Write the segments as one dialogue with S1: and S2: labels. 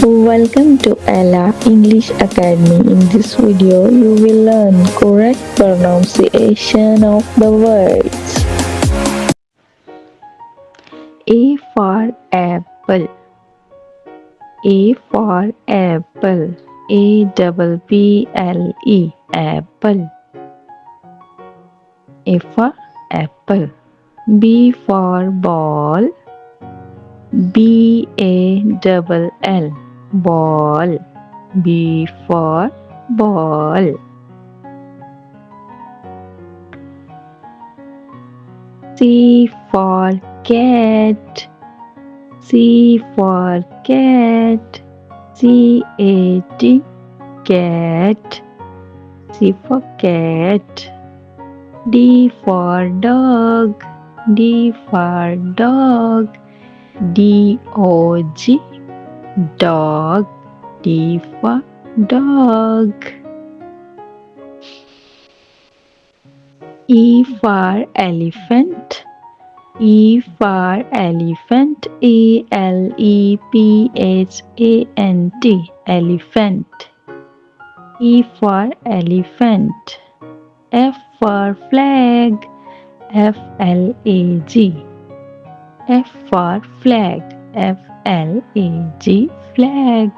S1: Welcome to Ella English Academy. In this video, you will learn correct pronunciation of the words. A for apple. A for apple. A-double-P-L-E. Apple. A for apple. B for ball. B-A-double-L. Ball. B for ball. C for cat. C for cat. C-A-T. Cat. C for cat. D for dog. D for dog. D-O-G. Dog. D for dog. E for elephant. E for elephant. E-L-E-P-H-A-N-T. Elephant. E for elephant. F for flag. F-L-A-G. F for flag. F-L-A-G. Flag.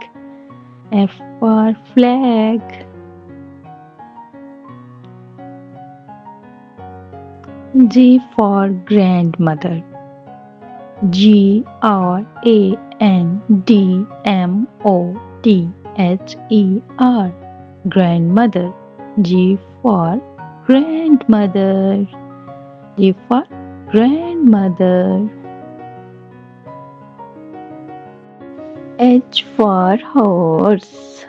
S1: F for flag. G for grandmother. G-R-A-N-D-M-O-T-H-E-R. Grandmother. G for grandmother. G for grandmother. H for horse.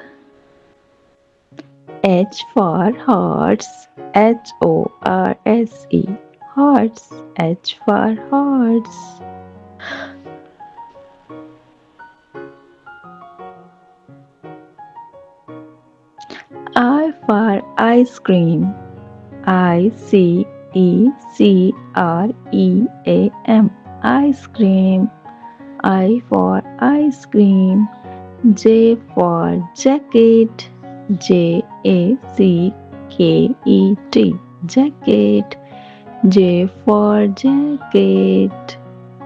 S1: H for horse. H-O-R-S-E. Horse. H for horse. I for ice cream. I-C-E-C-R-E-A-M. Ice cream. I for ice cream. J for jacket. J-A-C-K-E-T. Jacket. J for jacket.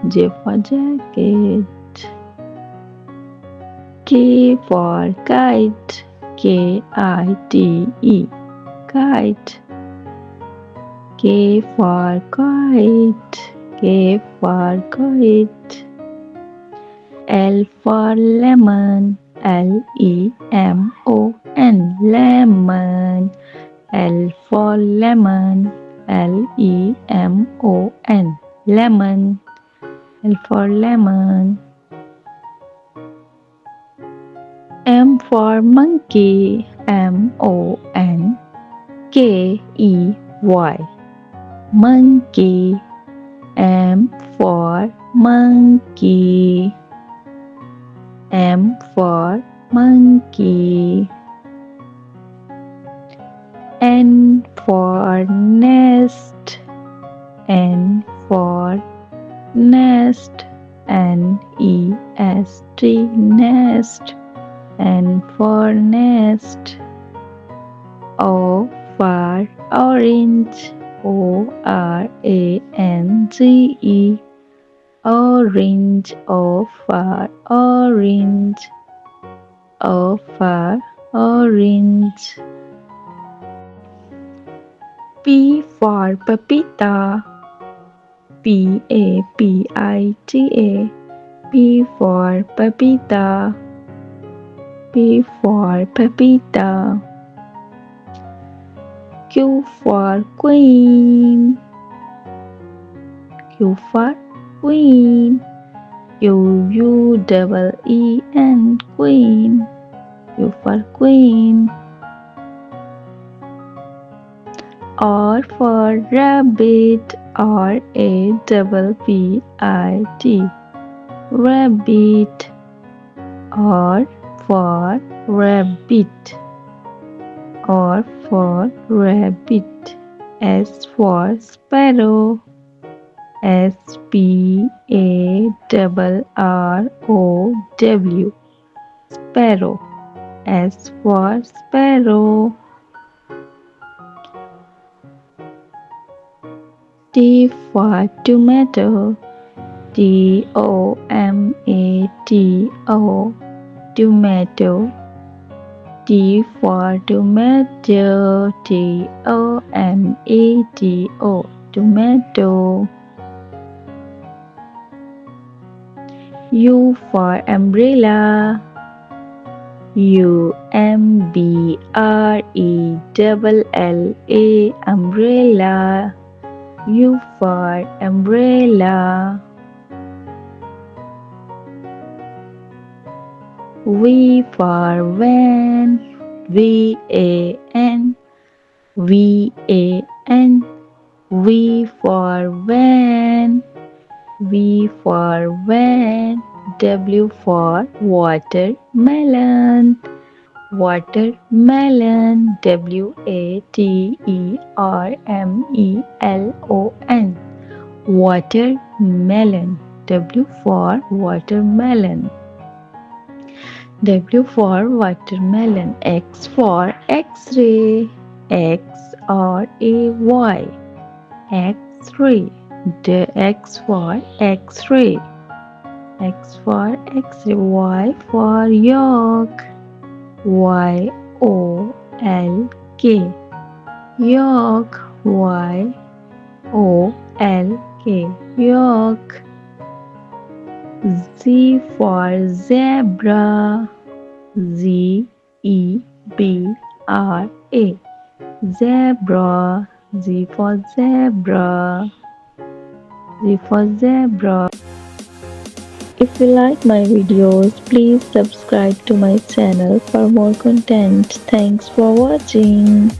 S1: J for jacket. K for kite. K-I-T-E. Kite. K for kite. K for kite. L for lemon. L-E-M-O-N. Lemon. L for lemon. L-E-M-O-N. Lemon. L for lemon. M for monkey. M-O-N-K-E-Y. Monkey. M for monkey. M for monkey. N for nest. N for nest. N-E-S-T. Nest. N for nest. O for orange. O-R-A-N-G-E. Orange. O for orange. O for orange. P for papita. P-A-P-I-T-A. P for papita. P for papita. Q for queen. Q for queen. Q-U-E-E-N. Queen. Q for queen. R for rabbit. R-A-P-P-I-T. Rabbit. R for rabbit. R for rabbit. S for sparrow. S-P-A-R-R-O-W. sparrow. S for sparrow. T for tomato. Tomato. Tomato. T for tomato. Tomato. Tomato. U for umbrella. Umbrella. Umbrella. U for umbrella. V for van. van. van. V for van. V for van. W for watermelon. Watermelon. Watermelon. Watermelon. W for watermelon. W for watermelon. X for X-ray. X-R-A-Y. X-ray. The X for X-ray. X for X-ray. Y for yolk. Y-O-L-K. Yolk. Y-O-L-K. Yolk. Z for zebra. Z-E-B-R-A. Zebra. Z for zebra. Z for zebra. If you like my videos, please subscribe to my channel for more content. Thanks for watching.